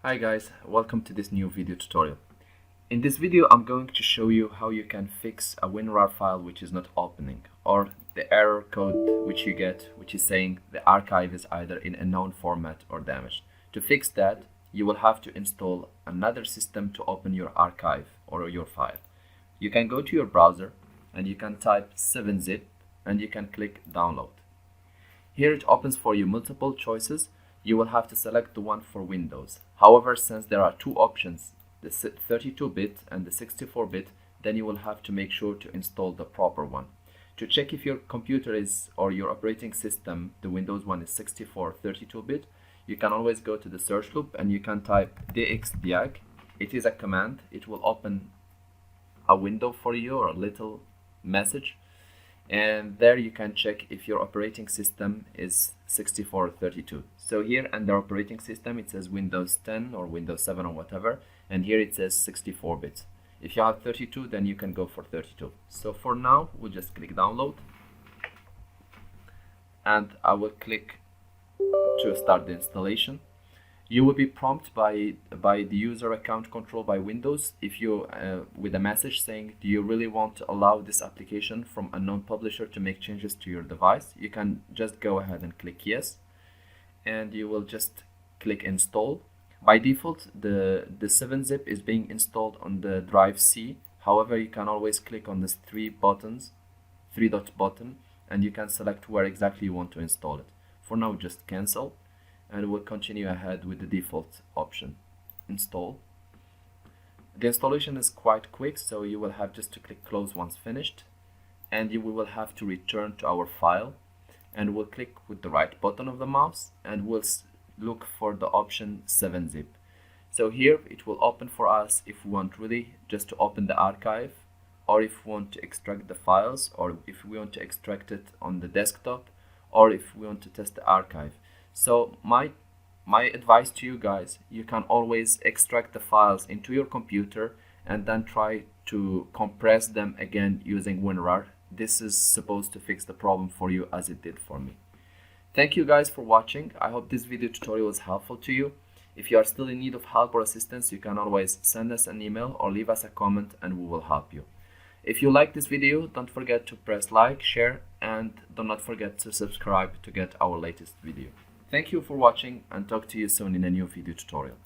Hi guys, welcome to this new video tutorial. In this video I'm going to show you how you can fix a winrar file which is not opening, or the error code which you get which is saying the archive is either in a known format or damaged. To fix that, you will have to install another system to open your archive or your file. You can go to your browser and you can type 7-zip and you can click download. Here it opens for you multiple choices. You will have to select the one for Windows. However, since there are two options, the 32-bit and the 64-bit, then you will have to make sure to install the proper one. To check if your computer is, or your operating system, the Windows one is 64 or 32-bit, you can always go to the search loop and you can type dxdiag. It is a command. It will open a window for you or a little message, and there you can check if your operating system is 64 or 32. So here under operating system it says Windows 10 or Windows 7 or whatever, and here it says 64 bits. If you have 32, then you can go for 32. So for now we'll just click download and I will click to start the installation. You will be prompted by the user account control by Windows if you with a message saying, do you really want to allow this application from a known publisher to make changes to your device? You can just go ahead and click yes, and you will just click install. By default, the 7-zip is being installed on the drive C. However, you can always click on this three dot button, and you can select where exactly you want to install it. For now, just cancel, and we'll continue ahead with the default option, install. The installation is quite quick, so you will have just to click close once finished, and we will have to return to our file, and we'll click with the right button of the mouse and we'll look for the option 7-zip. So here it will open for us if we want really just to open the archive, or if we want to extract the files, or if we want to extract it on the desktop, or if we want to test the archive. So my advice to you guys, you can always extract the files into your computer and then try to compress them again using winrar. This is supposed to fix the problem for you as it did for me. Thank you guys for watching. I hope this video tutorial was helpful to you. If you are still in need of help or assistance, you can always send us an email or leave us a comment and we will help you. If you like this video, don't forget to press like, share, and do not forget to subscribe to get our latest video. Thank you for watching and talk to you soon in a new video tutorial.